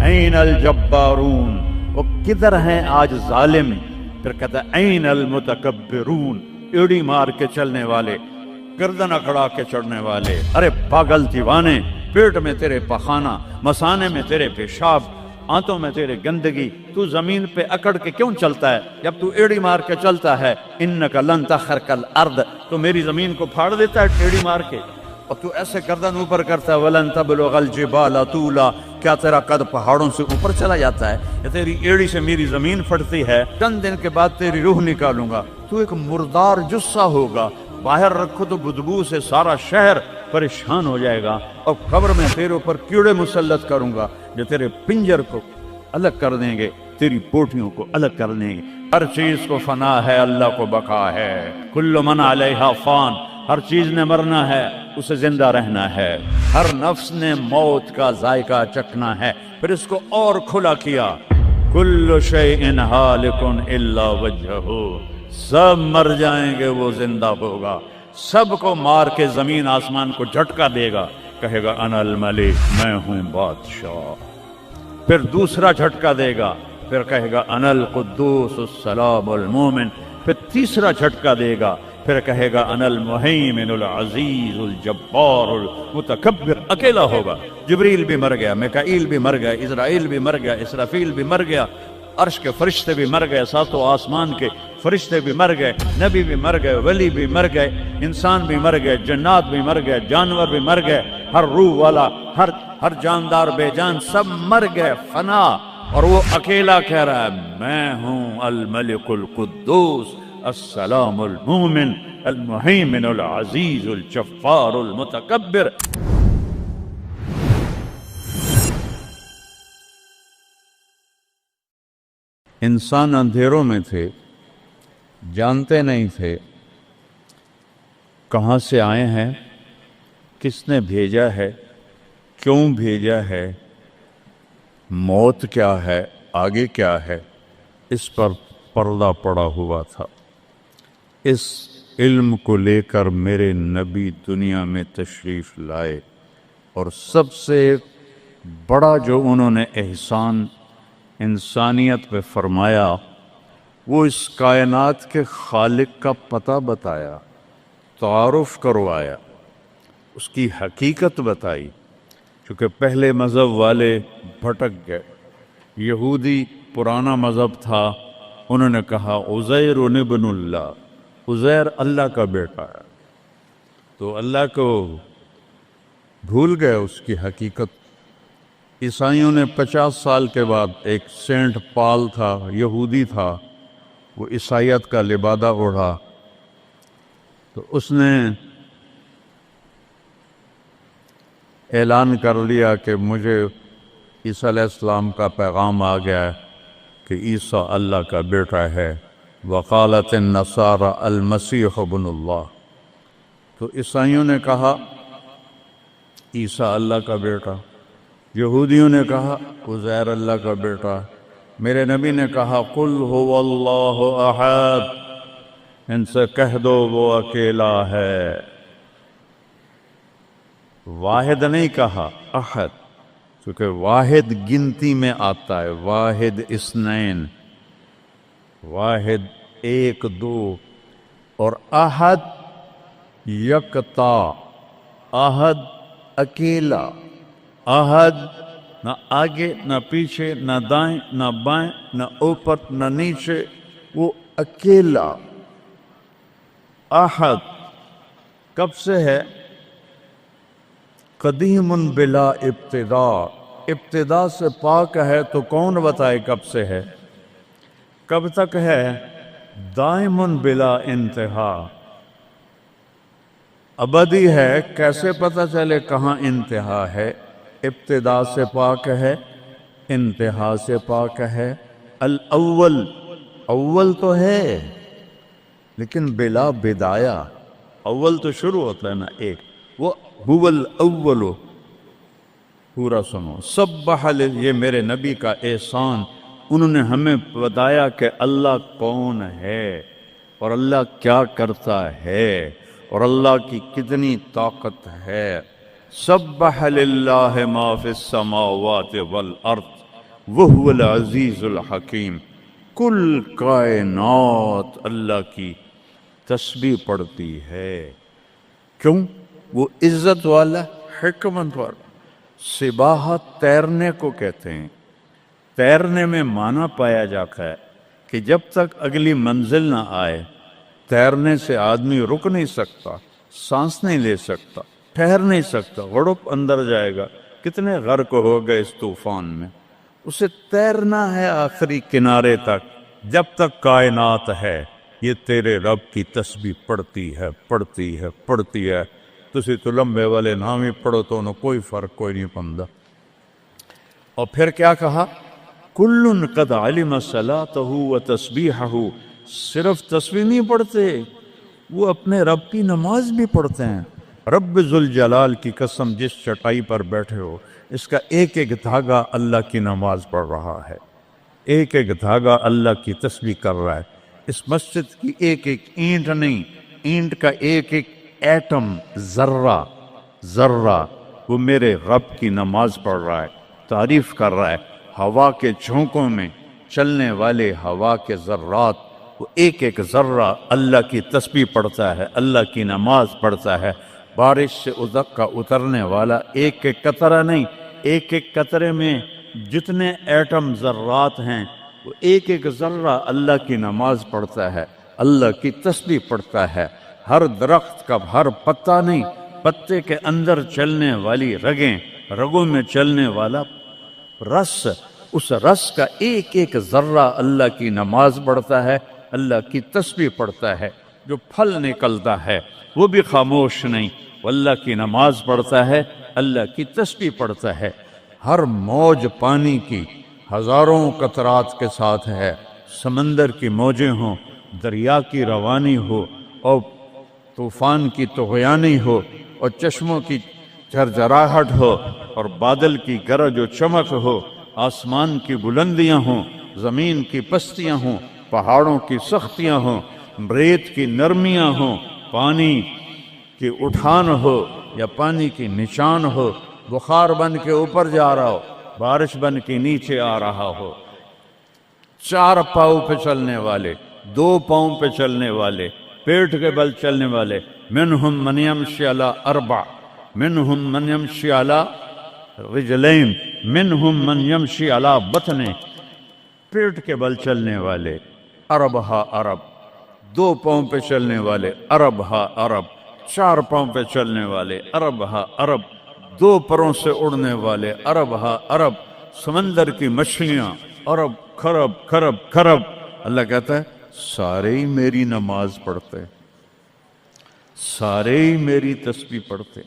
N الجبارون، وہ کدھر ہیں آج ظالم؟ پھر کہتا ہے این المتکبرون، ایڑی مار کے چلنے والے، گردن اکڑا کے چڑھنے والے۔ ارے پاگل دیوانے، پیٹ میں تیرے پخانہ، مثانے میں تیرے پیشاب، آنتوں میں تیرے گندگی، تو زمین پہ اکڑ کے کیوں چلتا ہے؟ جب تو ایڑی مار کے چلتا ہے، انک لن تخرق الارض، تو میری زمین کو پھاڑ دیتا ہے ایڑی مار کے، اور تو ایسے گردن اوپر کرتا ہے، ولن تبلغ الجبال طولا، کیا تیرا قد پہاڑوں سے اوپر چلا جاتا ہے؟ یا تیری ایڑی سے میری زمین پھٹتی ہے، چند دن کے بعد تیری روح نکالوں گا، تو ایک مردار جثہ ہوگا، باہر رکھو تو بدبو سے سارا شہر پریشان ہو جائے گا، اور قبر میں تیرے اوپر کیڑے مسلط کروں گا جو تیرے پنجر کو الگ کر دیں گے، تیری پوٹیوں کو الگ کر دیں گے۔ ہر چیز کو فنا ہے، اللہ کو بقا ہے۔ کل من علیہا فان، ہر چیز نے مرنا ہے، اسے زندہ رہنا ہے۔ ہر نفس نے موت کا ذائقہ چکھنا ہے۔ پھر اس کو اور کھلا کیا، کل شیء ہالک الا وجہہ، سب مر جائیں گے، وہ زندہ ہوگا، سب کو مار کے زمین آسمان کو جھٹکا دے گا، کہے گا انا الملک، میں ہوں بادشاہ۔ پھر دوسرا جھٹکا دے گا، پھر کہے گا انا القدوس السلام المومن۔ پھر تیسرا جھٹکا دے گا، پھر کہے گا انا المہیمن العزیز الجبار المتکبر۔ اکیلا ہوگا، جبریل بھی مر گیا، میکائیل بھی مر گیا، اسرائیل بھی مر گیا، اسرافیل بھی مر گیا، عرش کے فرشتے بھی مر گئے، ساتوں آسمان کے فرشتے بھی مر گئے، نبی بھی مر گئے، ولی بھی مر گئے، انسان بھی مر گئے، جنات بھی مر گئے، جانور بھی مر گئے، ہر روح والا، ہر جاندار بے جان سب مر گئے، فنا۔ اور وہ اکیلا کہہ رہا ہے میں ہوں الملک القدوس السلام المومن المہیمن العزیز الجبار المتکبر۔ انسان اندھیروں میں تھے، جانتے نہیں تھے کہاں سے آئے ہیں، کس نے بھیجا ہے، کیوں بھیجا ہے، موت کیا ہے، آگے کیا ہے، اس پر پردہ پڑا ہوا تھا۔ اس علم کو لے کر میرے نبی دنیا میں تشریف لائے، اور سب سے بڑا جو انہوں نے احسان انسانیت پہ فرمایا، وہ اس کائنات کے خالق کا پتہ بتایا، تعارف کروایا، اس کی حقیقت بتائی۔ کیونکہ پہلے مذہب والے بھٹک گئے، یہودی پرانا مذہب تھا، انہوں نے کہا عزیر ابن اللہ، عزیر اللہ کا بیٹا ہے، تو اللہ کو بھول گئے اس کی حقیقت۔ عیسائیوں نے 50 سال کے بعد، ایک سینٹ پال تھا، یہودی تھا، وہ عیسائیت کا لبادہ اوڑھا، تو اس نے اعلان کر لیا کہ مجھے عیسیٰ علیہ السلام کا پیغام آ گیا ہے کہ عیسیٰ اللہ کا بیٹا ہے۔ وقالت النصارى المسیح ابن اللہ، تو عیسائیوں نے کہا عیسیٰ اللہ کا بیٹا، یہودیوں نے کہا عزیر اللہ کا بیٹا، میرے نبی نے کہا قل هو اللہ احد، ان سے کہہ دو وہ اکیلا ہے۔ واحد نہیں کہا، احد، کیونکہ واحد گنتی میں آتا ہے، واحد اثنین، واحد ایک دو، اور احد یکتا، احد اکیلا، احد نہ آگے نہ پیچھے نہ دائیں نہ بائیں نہ اوپر نہ نیچے، وہ اکیلا احد۔ کب سے ہے؟ قدیم بلا ابتدا، ابتدا سے پاک ہے، تو کون بتائے کب سے ہے، کب تک ہے؟ دائم بلا انتہا، ابدی ہے، کیسے پتہ چلے کہاں انتہا ہے؟ ابتدا سے پاک ہے، انتہا سے پاک ہے۔ الاول، اول تو ہے لیکن بلا بدایہ، اول تو شروع ہوتا ہے نا ایک، وہ هو الاول۔ پورا سنو، سبح، یہ میرے نبی کا احسان، انہوں نے ہمیں بتایا کہ اللہ کون ہے، اور اللہ کیا کرتا ہے، اور اللہ کی کتنی طاقت ہے۔ سبح للہ ما فی السماوات والارض، وہو العزیز الحکیم. کل کائنات اللہ کی تسبیح پڑھتی ہے. کیوں؟ وہ عزت والا، حکمت والا. سباحت تیرنے کو کہتے ہیں. تیرنے میں معنی پایا جاتا ہے کہ جب تک اگلی منزل نہ آئے تیرنے سے آدمی رک نہیں سکتا، سانس نہیں لے سکتا، ٹھہر نہیں سکتا، غڑپ اندر جائے گا. کتنے غرق ہو گئے اس طوفان میں. اسے تیرنا ہے آخری کنارے تک. جب تک کائنات ہے یہ تیرے رب کی تسبیح پڑھتی ہے، پڑھتی ہے، پڑھتی ہے. تسی تو لمبے والے نام ہی پڑھو تو انہوں کوئی فرق کوئی نہیں پڑتا. اور پھر کیا کہا؟ کل قد علم صلاتہ و تسبیحہ. صرف تسبیح نہیں پڑھتے، وہ اپنے رب کی نماز بھی پڑھتے ہیں. رب ذوالجلال کی قسم، جس چٹائی پر بیٹھے ہو اس کا ایک ایک دھاگا اللہ کی نماز پڑھ رہا ہے، ایک ایک دھاگا اللہ کی تسبیح کر رہا ہے. اس مسجد کی ایک ایک اینٹ نہیں، اینٹ کا ایک ایک ایٹم، ذرہ وہ میرے رب کی نماز پڑھ رہا ہے، تعریف کر رہا ہے. ہوا کے جھونکوں میں چلنے والے ہوا کے ذرات، وہ ایک ایک ذرہ اللہ کی تسبیح پڑھتا ہے، اللہ کی نماز پڑھتا ہے. بارش سے ادک کا اترنے والا ایک ایک قطرہ نہیں، ایک ایک قطرے میں جتنے ایٹم ذرات ہیں وہ ایک ایک ذرہ اللہ کی نماز پڑھتا ہے، اللہ کی تسبیح پڑھتا ہے. ہر درخت کا ہر پتا نہیں، پتے کے اندر چلنے والی رگیں، رگوں میں چلنے والا رس، اس رس کا ایک ایک ذرہ اللہ کی نماز پڑھتا ہے، اللہ کی تسبیح پڑھتا ہے. جو پھل نکلتا ہے وہ بھی خاموش نہیں، وہ اللہ کی نماز پڑھتا ہے، اللہ کی تسبیح پڑھتا ہے. ہر موج پانی کی ہزاروں قطرات کے ساتھ ہے. سمندر کی موجیں ہوں، دریا کی روانی ہو، اور طوفان کی طغیانی ہو، اور چشموں کی جھرجھراہٹ ہو، اور بادل کی گرج و چمک ہو، آسمان کی بلندیاں ہوں، زمین کی پستیاں ہوں، پہاڑوں کی سختیاں ہوں، ریت کی نرمیاں ہوں، پانی کی اٹھان ہو یا پانی کی نشان ہو، بخار بن کے اوپر جا رہا ہو، بارش بن کے نیچے آ رہا ہو. 4 پاؤں پہ چلنے والے، 2 پاؤں پہ چلنے والے، پیٹ کے بل چلنے والے. منہم من یمشی علی 4، منہم من یمشی علی رجلین، منہم من یمشی علی بطن. پیٹ کے بل چلنے والے عرب ہا عرب، 2 پاؤں پہ چلنے والے عرب ہا عرب، 4 پاؤں پہ چلنے والے عرب ہا عرب، 2 پروں سے اڑنے والے عرب ہا عرب. سمندر کی مچھلیاں عرب کھرب کھرب کھرب. اللہ کہتا ہے سارے ہی میری نماز پڑھتے، سارے ہی میری تسبیح پڑھتے.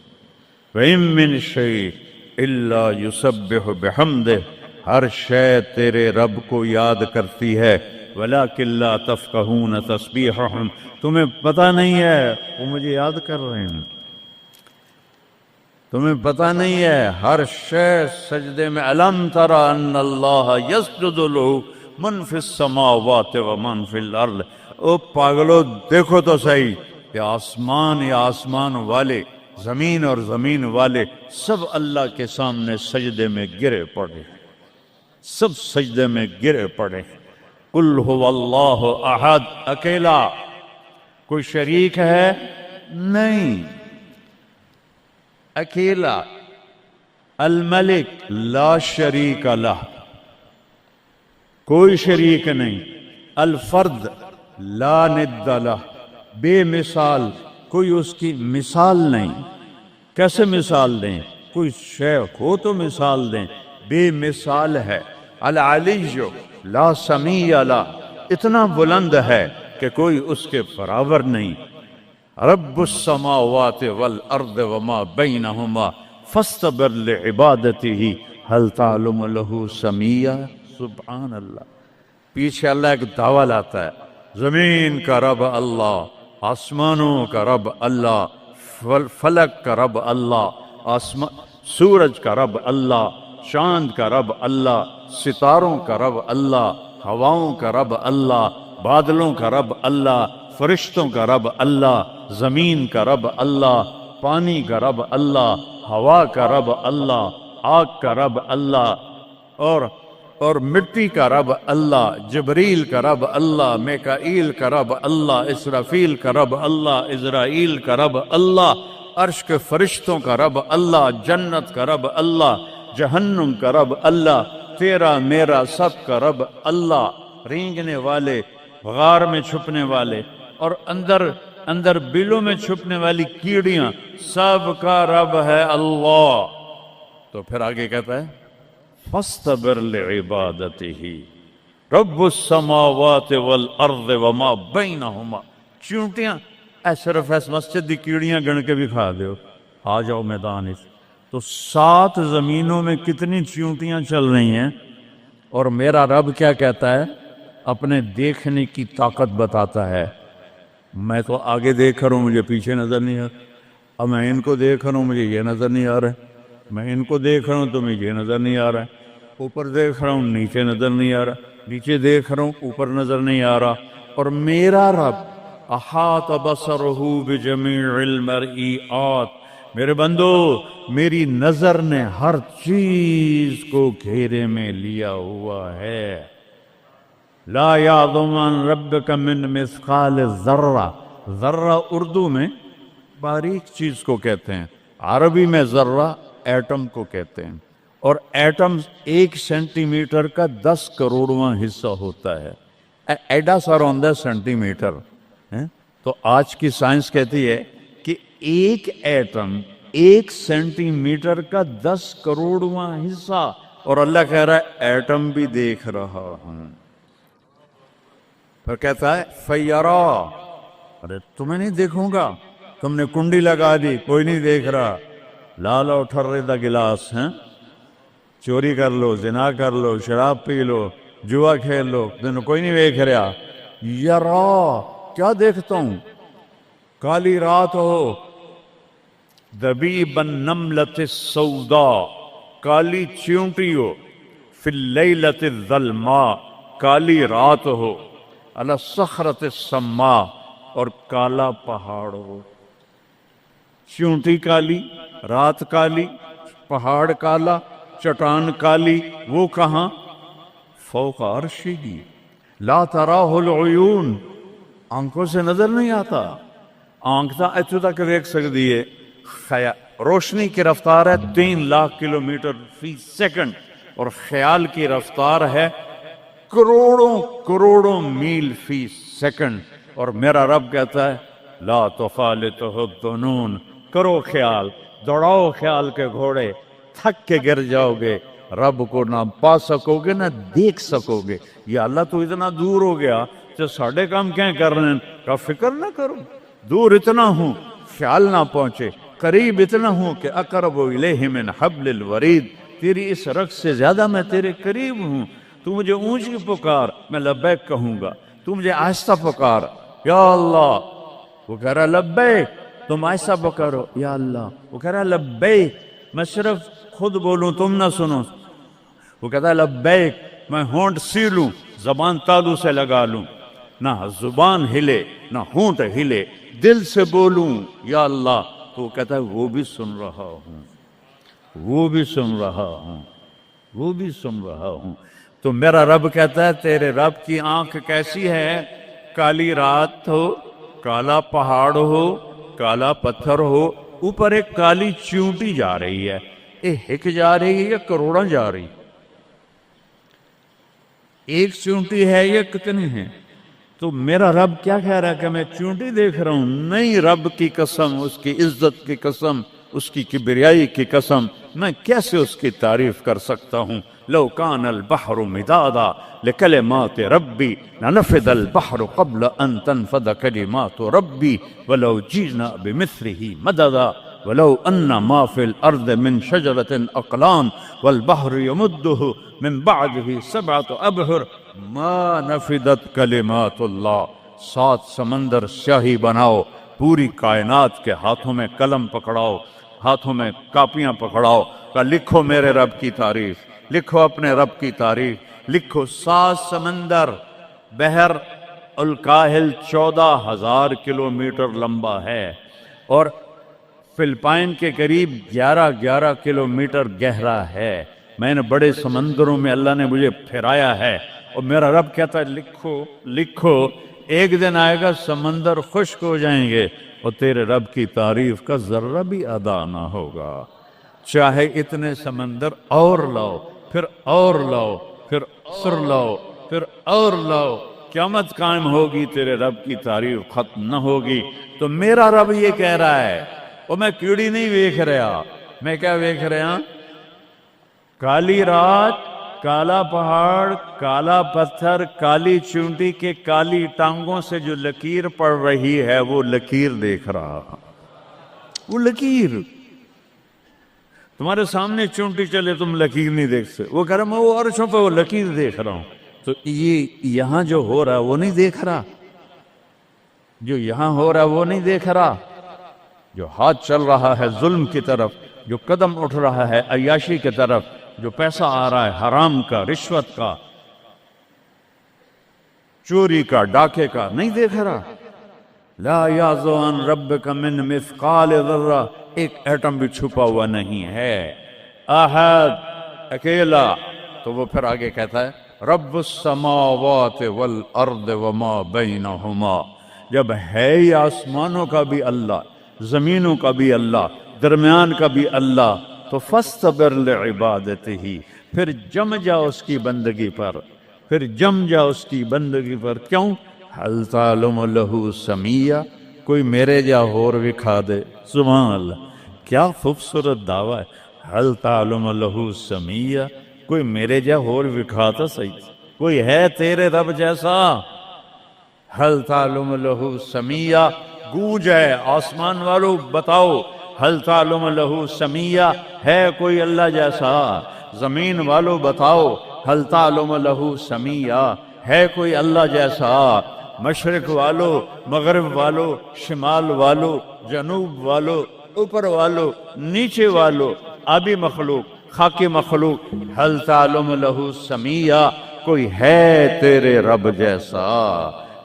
وَإِن مِّن شَيْءٍ إِلَّا يُسَبِّحُ بِحَمْدِهِ. ہر شے تیرے رب کو یاد کرتی ہے. وَلَٰكِن لَّا تَفْقَهُونَ تَسْبِيحَهُمْ. تمہیں پتہ نہیں ہے وہ مجھے یاد کر رہے ہیں، تمہیں پتہ نہیں ہے. ہر شے سجدے میں. أَلَمْ تَرَ أَنَّ اللَّهَ يَسْجُدُ لَهُ مَن فِي السَّمَاوَاتِ وَمَن فِي الْأَرْضِ. او پاگلو دیکھو تو صحیح کہ آسمان یا آسمان والے، زمین اور زمین والے سب اللہ کے سامنے سجدے میں گرے پڑے، سب سجدے میں گرے پڑے. قل هو اللہ احد. اکیلا، کوئی شریک ہے نہیں، اکیلا. الملک لا شریک لہ، کوئی شریک نہیں. الفرد لا ند لہ، بے مثال، کوئی اس کی مثال نہیں. کیسے مثال دیں؟ کوئی شے ہو تو مثال دیں، بے مثال ہے. العلی لا سمیع لہ، اتنا بلند ہے کہ کوئی اس کے برابر نہیں. رب السماوات والارض وما بینہما فاستبر لعبادتہ هل تعلم له سمیع. سبحان اللہ. پیچھے اللہ ایک دعویٰ لاتا ہے، زمین کا رب اللہ، آسمانوں کا رب اللہ، فلک کا رب اللہ، سورج کا رب اللہ، چاند کا رب اللہ، ستاروں کا رب اللہ، ہواؤں کا رب اللہ، بادلوں کا رب اللہ، فرشتوں کا رب اللہ، زمین کا رب اللہ، پانی کا رب اللہ، ہوا کا رب اللہ، آگ کا رب اللہ، اور مٹی کا رب اللہ، جبریل کا رب اللہ، میکائیل کا رب اللہ، اسرافیل کا رب اللہ، عزرائیل کا رب اللہ، عرش کے فرشتوں کا رب اللہ، جنت کا رب اللہ، جہنم کا رب اللہ، تیرا میرا سب کا رب اللہ، رینگنے والے، غار میں چھپنے والے اور اندر بلوں میں چھپنے والی کیڑیاں، سب کا رب ہے اللہ۔ تو پھر آگے کہتا ہے فاصطبر لعبادتہ رب السماوات والارض وما بینہما۔ چونٹیاں صرف اس مسجد دی کیڑیاں گن کے بھی کھا دیو، آ جاؤ میدان اس۔ تو 7 زمینوں میں کتنی چونٹیاں چل رہی ہیں، اور میرا رب کیا کہتا ہے؟ اپنے دیکھنے کی طاقت بتاتا ہے۔ میں تو آگے دیکھ رہا ہوں، مجھے پیچھے نظر نہیں آ رہا، اب میں ان کو دیکھ رہا ہوں، مجھے یہ نظر نہیں آ رہا ہے، میں ان کو دیکھ رہا ہوں تو مجھے یہ نظر نہیں آ رہا ہے، اوپر دیکھ رہا ہوں نیچے نظر نہیں آ رہا، نیچے دیکھ رہا ہوں اوپر نظر نہیں آ رہا۔ اور میرا رب احاط بصرہ بجمیع المرئیات، میرے بندو میری نظر نے ہر چیز کو گھیرے میں لیا ہوا ہے۔ لا یعظم عن ربک من مثقال ذرہ، ذرہ اردو میں باریک چیز کو کہتے ہیں، عربی میں ذرہ ایٹم کو کہتے ہیں، اور ایٹم 1 سینٹی میٹر کا 10 کروڑواں حصہ ہوتا ہے، ایڈا سارا ہوتا ہے سینٹی میٹر۔ تو آج کی سائنس کہتی ہے کہ ایک ایٹم 1 سینٹی میٹر کا 10 کروڑواں حصہ، اور اللہ کہہ رہا ہے ایٹم بھی دیکھ رہا ہوں۔ پھر کہتا ہے فیرا، ارے تمہیں نہیں دیکھوں گا، تم نے کنڈی لگا دی کوئی نہیں دیکھ رہا، لا لو ٹھرے دا گلاس ہیں، چوری کر لو، زنا کر لو، شراب پی لو، جوا کھیل لو، تمہیں کوئی نہیں دیکھ رہا۔ یرا، کیا دیکھتا ہوں؟ کالی رات ہو، دبیب النملۃ السوداء، کالی چیونٹی ہو، فی اللیلۃ الظلماء، کالی رات ہو، علی الصخرۃ السماء، اور کالا پہاڑ ہو۔ چیونٹی کالی، رات کالی، پہاڑ کالا، چٹان کالی، وہ کہاں؟ فوق عرشہ لا تراہ العیون، آنکھوں سے نظر نہیں آتا، آنکھ تا اتو تک دیکھ سکتی ہے، روشنی کی رفتار ہے 3 لاکھ کلومیٹر فی سیکنڈ، اور خیال کی رفتار ہے کروڑوں میل فی سیکنڈ۔ اور میرا رب کہتا ہے لا تخالطہ الظنون، کرو خیال، دوڑاؤ خیال کے گھوڑے، تھک کے گر جاؤ گے، رب کو نہ پا سکو گے نہ دیکھ سکو گے۔ یا اللہ تو اتنا دور ہو گیا تو ساڑھے کام کیا کر رہے ہیں؟ کا فکر نہ کرو، دور اتنا ہوں خیال نہ پہنچے، قریب اتنا ہوں کہ اقرب الیہ من حبل الورید، تیری اس رگ سے زیادہ میں تیرے قریب ہوں۔ تو مجھے اونچی پکار، میں لبیک کہوں گا، تو مجھے آہستہ پکار، یا اللہ، وہ کہہ رہا لبیک، تم آہستہ پکارو یا اللہ، وہ کہہ رہا لبیک، میں صرف خود بولوں تم نہ سنو، وہ کہتا ہے لبیک، میں ہونٹ سیلوں، زبان تالو سے لگا لوں، نہ زبان ہلے نہ ہونٹ ہلے، دل سے بولوں یا اللہ، تو وہ کہتا ہے وہ بھی سن رہا ہوں، وہ بھی سن رہا ہوں، وہ بھی سن رہا ہوں۔ تو میرا رب کہتا ہے تیرے رب کی آنکھ کیسی ہے؟ کالی رات ہو، کالا پہاڑ ہو، کالا پتھر ہو، اوپر ایک کالی چیونٹی جا رہی ہے، ایک جا رہی ہے یا کروڑاں جا رہی؟ ایک چیونٹی ہے یا کتنی ہیں؟ تو میرا رب کیا کہہ رہا ہے کہ میں چیونٹی دیکھ رہا ہوں؟ نہیں، رب کی قسم، اس کی عزت کی قسم، اس کی کبریائی کی قسم، میں کیسے اس کی تعریف کر سکتا ہوں؟ لو کان البحر مدادا لکلمات ربی لنفد البحر قبل ان تنفد کلمات ربی ولو جئنا بمثله مددا ولو ان ما في الارض من شجرة اقلام والبحر يمده من بعده 7 ابحر ما نفدت کلمات اللہ۔ 7 سمندر سیاہی بناؤ، پوری کائنات کے ہاتھوں میں قلم پکڑاؤ، ہاتھوں میں کاپیاں پکڑاؤ، کہ لکھو میرے رب کی تعریف، لکھو اپنے رب کی تعریف، لکھو۔ 7 سمندر، بحر الکاہل 14,000 کلومیٹر لمبا ہے، اور فلپائن کے قریب 11 کلومیٹر گہرا ہے۔ میں نے بڑے سمندروں میں اللہ نے مجھے پھرایا ہے، اور میرا رب کہتا ہے لکھو لکھو، ایک دن آئے گا سمندر خشک ہو جائیں گے اور تیرے رب کی تعریف کا ذرہ بھی ادا نہ ہوگا، چاہے اتنے سمندر اور لاؤ، پھر اور لاؤ، پھر اور لاؤ، پھر اور لاؤ، قیامت قائم ہوگی تیرے رب کی تعریف ختم نہ ہوگی۔ تو میرا رب یہ کہہ رہا ہے، اور میں کیڑی نہیں ویکھ رہا، میں کیا ویکھ رہا؟ کالی رات، کالا پہاڑ، کالا پتھر، کالی چونٹی کے کالی ٹانگوں سے جو لکیر پڑ رہی ہے وہ لکیر دیکھ رہا، وہ لکیر تمہارے سامنے چونٹی چلے تم لکیر نہیں دیکھ سکتے، وہ کہہ رہا میں وہ عرشوں پہ وہ لکیر دیکھ رہا ہوں۔ تو یہ یہاں جو ہو رہا ہے وہ نہیں دیکھ رہا، جو یہاں ہو رہا ہے وہ نہیں دیکھ رہا، جو ہاتھ چل رہا ہے ظلم کی طرف، جو قدم اٹھ رہا ہے عیاشی کی طرف، جو پیسہ آ رہا ہے حرام کا، رشوت کا، چوری کا، ڈاکے کا، نہیں دیکھ رہا۔ لا یعزو عن ربک من مثقال ذرہ، ایک ایٹم بھی چھپا ہوا نہیں ہے، احد، اکیلا۔ تو وہ پھر آگے کہتا ہے رب السماوات والارض وما بینہما، جب ہے یہ آسمانوں کا بھی اللہ، زمینوں کا بھی اللہ، درمیان کا بھی اللہ، تو فاصطبر لعبادتہ، پھر جم جا اس کی بندگی پر، پھر جم جا اس کی بندگی پر۔ کیوں؟ حل تعلم لہ سمیہ، کوئی میرے جا ہور وکھا دے، سبحان اللہ، کیا خوبصورت دعویٰ ہے، حل تعلم لہ سمیہ، کوئی میرے جا ہور وکھا تا صحیح، کوئی ہے تیرے رب جیسا؟ حل تعلم لہ سمیہ، گونج ہے آسمان والو بتاؤ، حل تعلم لہ سمیہ، ہے کوئی اللہ جیسا؟ زمین والو بتاؤ، حل تعلم لہ سمیہ، ہے کوئی اللہ جیسا؟ مشرق والو، مغرب والو، شمال والو، جنوب والو، اوپر والو، نیچے والو، آبی مخلوق، خاکی مخلوق، حل تعلم لہ سمیہ، کوئی ہے تیرے رب جیسا،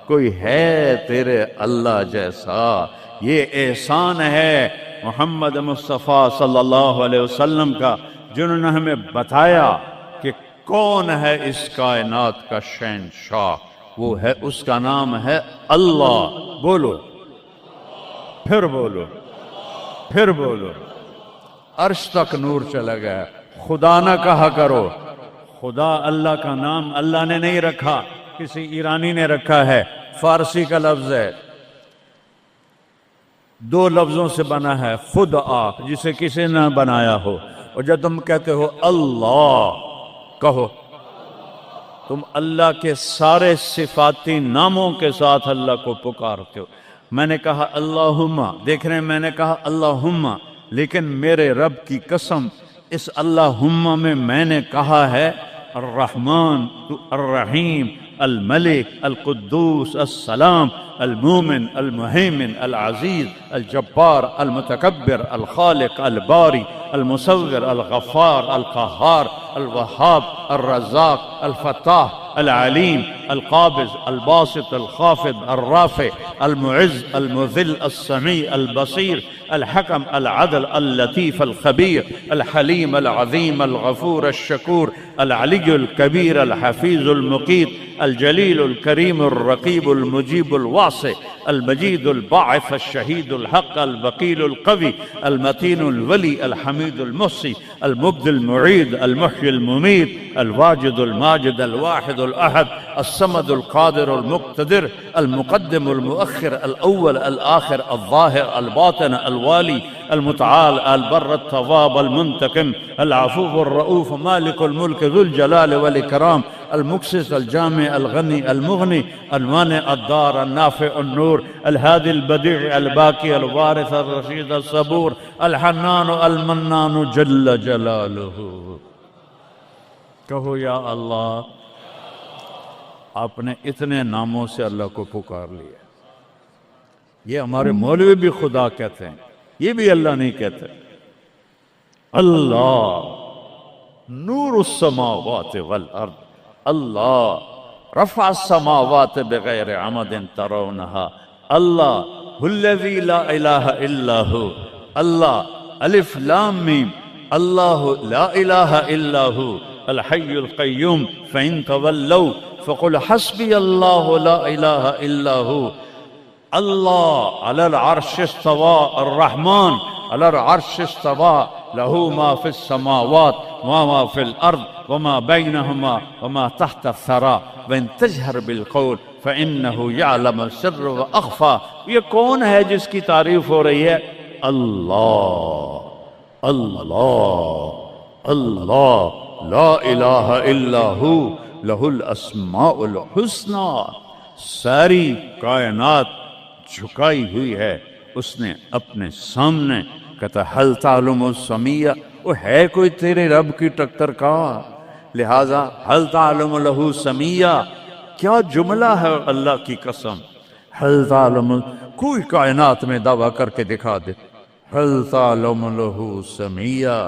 کوئی ہے تیرے اللہ جیسا؟ یہ احسان ہے محمد مصطفیٰ صلی اللہ علیہ وسلم کا، جنہوں نے ہمیں بتایا کہ کون ہے اس کائنات کا شہنشاہ، وہ ہے، اس کا نام ہے اللہ۔ بولو، پھر بولو، پھر بولو، عرش تک نور چلا گیا۔ خدا نہ کہا کرو، خدا اللہ کا نام اللہ نے نہیں رکھا، کسی ایرانی نے رکھا ہے، فارسی کا لفظ ہے، دو لفظوں سے بنا ہے، خدا جسے کسی نے بنایا ہو، اور جب تم کہتے ہو اللہ کہو، تم اللہ کے سارے صفاتی ناموں کے ساتھ اللہ کو پکارتے ہو۔ میں نے کہا اللہم، دیکھ رہے ہیں میں نے کہا اللہم، لیکن میرے رب کی قسم اس اللہم میں نے کہا ہے الرحمن، الرحیم، الملک، القدوس، السلام، المومن، المہیمن، العزیز، الجبار، المتکبر، الخالق، الباری، المصور، الغفار، القہار، الوہاب، الرزاق، الفتاح، العلیم، القابض، الباسط، الخافض، الرافع، المعز، المذل، السمیع، البصیر، الحکم، العدل، اللطیف، الخبیر، الحلیم، العظیم، الغفور، الشکور، العلی الکبیر، الحفیظ، المقیت، الجلیل، الکریم، الرقیب، المجیب، الواسع، المجید، الباعث، الشہید، الحق، الوکیل، القوی، المتین، الولی، الحمید، المحصی، المبدی، المعید، المحیی، الممیت، الواجد، الماجد، الواحد، الأحد، الصمد، القادر، المقتدر، المقدم، المؤخر، الأول، الآخر، الظاهر، الباطن، الوالي، المتعال، البر، التواب، المنتقم، العفو، الرؤوف، مالك الملك، ذو الجلال والإكرام، المقسط، الجامع، الغني، المغني، المانع، الدار، النافع، النور، الهادي، البديع، الباقي، الوارث، الرشيد، الصبور، الحنان، المنان، جل جلاله۔ کہو یا اللہ، آپ نے اتنے ناموں سے اللہ کو پکار لیا۔ یہ ہمارے مولوی بھی خدا کہتے ہیں، یہ بھی اللہ نہیں کہتے۔ اللہ نور السماوات والارض، اللہ رفع السماوات بغیر عمد ترونها، اللہ الذی لا الہ الا ہو، اللہ الف لام میم اللہ لا الہ الا ہو الحی القیوم فإن تولوا فقل حسبی اللہ لا الہ الا ہو اللہ علی العرش استوى الرحمن علی العرش استوى له ما في السماوات وما في الأرض وما بينهما وما تحت الثرى وإن تجهر بالقول فإنه يعلم السر وأخفى. یہ کون ہے جس کی تعریف ہو رہی ہے؟ اللہ اللہ اللہ لا الہ الا ہو لہ الاسماء الحسنى. ساری کائنات جھکائی ہوئی ہے اس نے اپنے سامنے. کہتا حل تعلم السمیہ، وہ ہے کوئی تیرے رب کی ٹکر کا؟ لہذا حل تعلم لہ سمیہ، کیا جملہ ہے اللہ کی قسم. حل تعلم، کوئی کائنات میں دعویٰ کر کے دکھا دے حل تعلم لہ سمیہ،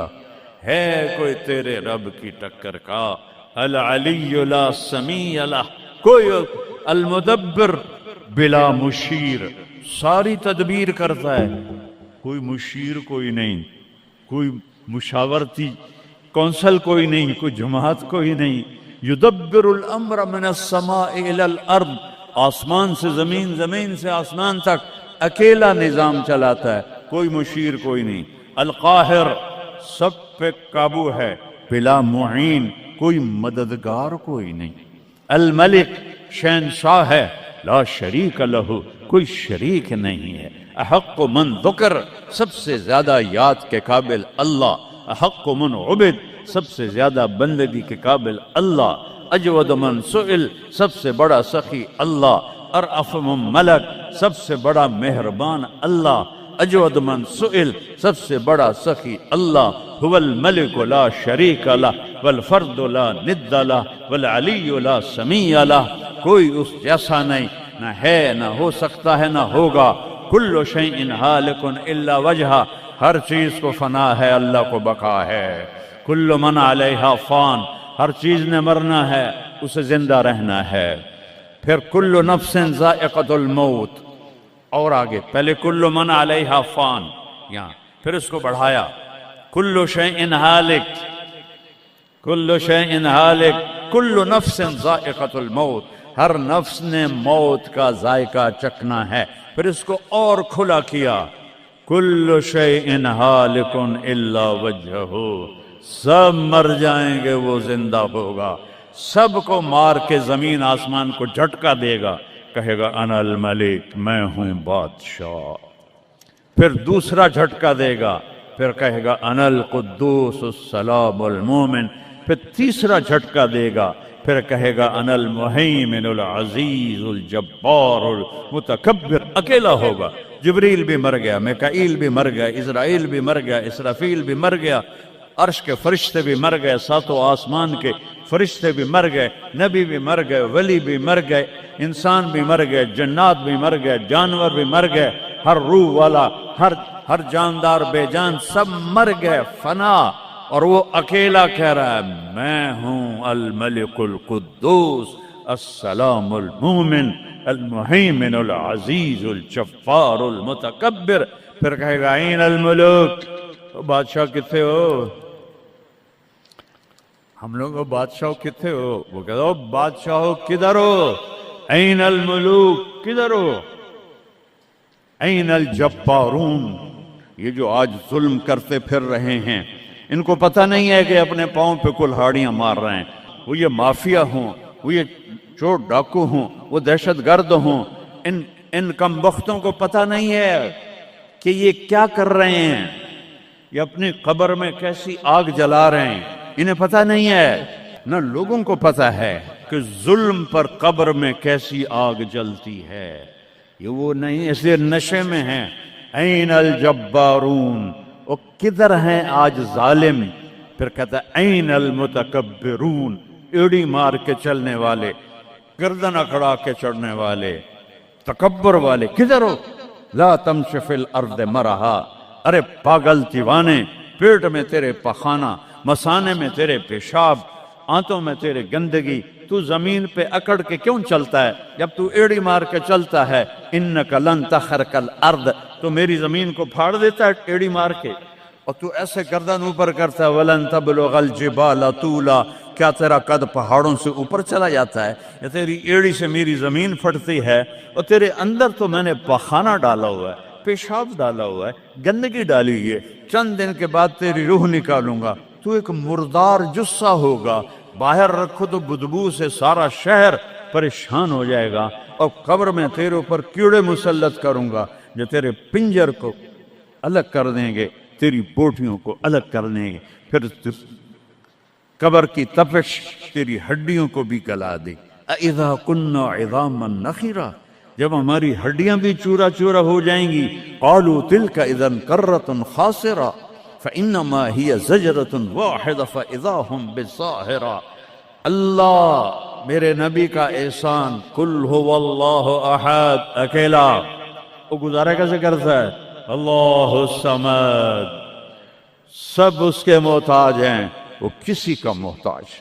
ہے کوئی تیرے رب کی ٹکر کا. العلی لا سمیہ لہ، کوئی المدبر بلا مشیر، ساری تدبیر کرتا ہے، کوئی مشیر کوئی نہیں، کوئی مشاورتی کونسل کوئی نہیں، کوئی جماعت کوئی نہیں. یدبر الامر من السماء الى الارض، آسمان سے زمین، زمین سے آسمان تک اکیلا نظام چلاتا ہے، کوئی مشیر کوئی نہیں. القاہر، سب پہ قابو ہے، بلا معین، کوئی مددگار کوئی نہیں. الملک، شہنشاہ ہے، لا شریک لہ، کوئی شریک نہیں ہے. احق من ذکر، سب سے زیادہ یاد کے قابل اللہ. احق من عبد، سب سے زیادہ بندگی کے قابل اللہ. اجود من سئل، سب سے بڑا سخی اللہ. ارأف من ملک، سب سے بڑا مہربان اللہ. اجود من سئل، سب سے بڑا سخی اللہ. هو الملک لا شریک لہ والفرد لا ند لہ والعلی لا سمیع لہ، کوئی اس جیسا نہیں، نہ ہے، نہ ہو سکتا ہے، نہ ہوگا. کل شیء ہالک الا وجہہ، ہر چیز کو فنا ہے، اللہ کو بقا ہے. کل من علیہا فان، ہر چیز نے مرنا ہے، اسے زندہ رہنا ہے. پھر کل نفس ذائقۃ الموت، اور آگے پہلے کل من علیہا فان، یہاں پھر اس کو بڑھایا کل شیء ہالک، کل شیء ہالک، کل نفس ذائقۃ الموت، ہر نفس نے موت کا ذائقہ چکھنا ہے. پھر اس کو اور کھلا کیا کل شیء ہالک الا وجہہ، سب مر جائیں گے، وہ زندہ ہوگا. سب کو مار کے زمین آسمان کو جھٹکا دے گا، کہے گا انا الملک، میں ہوں بادشاہ. پھر دوسرا جھٹکا دے گا، پھر کہے گا انا القدوس السلام المومن. پھر تیسرا جھٹکا دے گا، پھر کہے گا انا المہیمن العزیز الجبار المتکبر. اکیلا ہوگا. جبریل بھی مر گیا، میکائیل بھی مر گیا، اسرائیل بھی مر گیا، اسرافیل بھی مر گیا، عرش کے فرشتے بھی مر گئے، ساتوں آسمان کے فرشتے بھی مر گئے، نبی بھی مر گئے، ولی بھی مر گئے، انسان بھی مر گئے، جنات بھی مر گئے، جانور بھی مر گئے، ہر روح والا، ہر جاندار بے جان سب مر گئے، فنا. اور وہ اکیلا کہہ رہا ہے میں ہوں الملک القدوس السلام المومن المہیمن العزیز الجبار المتکبر. پھر کہے گا این الملوک، بادشاہ کتنے ہو؟ ہم لوگ بادشاہ کتنے ہو؟ وہ کہتا ہو بادشاہ کدھر ہو؟ این الملوک، کدھر ہو؟ این الجبارون، یہ جو آج ظلم کرتے پھر رہے ہیں، ان کو پتہ نہیں ہے کہ اپنے پاؤں پہ کلہاڑیاں مار رہے ہیں. وہ یہ مافیا ہوں، وہ یہ چور ڈاکو ہوں، وہ دہشت گرد ہوں، ان کم بختوں کو پتہ نہیں ہے کہ یہ کیا کر رہے ہیں، یہ اپنی قبر میں کیسی آگ جلا رہے ہیں. انہیں پتہ نہیں ہے، نہ لوگوں کو پتہ ہے کہ ظلم پر قبر میں کیسی آگ جلتی ہے. یہ وہ نہیں، اس لیے نشے میں ہیں. این الجبارون، وہ کدھر ہیں آج ظالم؟ پھر کہتا ہے این المتکبرون، ایڑی مار کے چلنے والے، گردن اکڑا کے چڑھنے والے، تکبر والے کدھر ہو؟ لا تمش فی الارض مرحا، ارے پاگل دیوانے، پیٹ میں تیرے پخانہ، مسانے میں تیرے پیشاب، آنتوں میں تیرے گندگی، تو زمین پہ اکڑ کے کیوں چلتا ہے جب تو ایڑی مار کے چلتا ہے؟ انک لن تخرق الارض، تو میری زمین کو پھاڑ دیتا ہے ایڑی مار کے. اور تو ایسے گردن اوپر کرتا ہے وَلَن تَبْلُغَ الْجِبَالَ طُولًا، کیا تیرا قد پہاڑوں سے اوپر چلا جاتا ہے؟ یا تیری ایڑی سے میری زمین پھٹتی ہے؟ اور تیرے اندر تو میں نے پخانہ ڈالا ہوا ہے، پیشاب ڈالا ہوا ہے، گندگی ڈالی ہوئی ہے، چند دن کے بعد تیری روح نکالوں گا، تو ایک مردار جثہ ہوگا، باہر رکھو تو بدبو سے سارا شہر پریشان ہو جائے گا، اور قبر میں تیرے اوپر کیڑے مسلط کروں گا جو تیرے پنجر کو الگ کر دیں گے، تیری بوٹیوں کو الگ کر دیں گے، پھر قبر کی تپش تیری ہڈیوں کو بھی گلا دے۔ اذا كنا عظاما نخرا، جب ہماری ہڈیاں بھی چورا چورا ہو جائیں گی، قالوا تلك اذا كرة خاسرة فانما هي زجرة واحدة فاذا هم بالساهرة۔ اللہ میرے نبی کا احسان، قل هو اللہ احد، اکیلا، وہ گزارا کیسے کرتا ہے؟ اللہ الصمد، سب اس کے محتاج ہیں، وہ کسی کا محتاج۔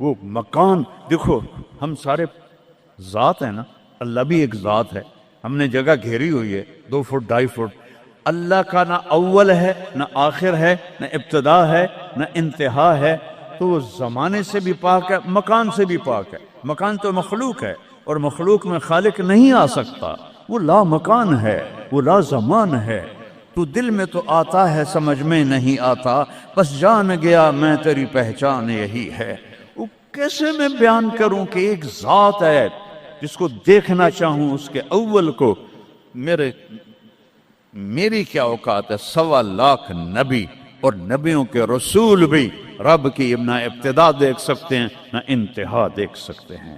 وہ مکان دیکھو، ہم سارے ذات ہیں نا، اللہ بھی ایک ذات ہے، ہم نے جگہ گھیری ہوئی ہے 2 فٹ 2.5 فٹ۔ اللہ کا نہ اول ہے نہ آخر ہے، نہ ابتدا ہے نہ انتہا ہے، تو وہ زمانے سے بھی پاک ہے، مکان سے بھی پاک ہے۔ مکان تو مخلوق ہے، اور مخلوق میں خالق نہیں آ سکتا، وہ لا مکان ہے، وہ لا زمان ہے۔ تو دل میں تو آتا ہے، سمجھ میں نہیں آتا، بس جان گیا میں تیری پہچان یہی ہے۔ وہ کیسے میں بیان کروں کہ ایک ذات ہے جس کو دیکھنا چاہوں اس کے اول کو، میری کیا اوقات ہے؟ 1.25 لاکھ نبی اور نبیوں کے رسول بھی رب کی نہ ابتدا دیکھ سکتے ہیں نہ انتہا دیکھ سکتے ہیں۔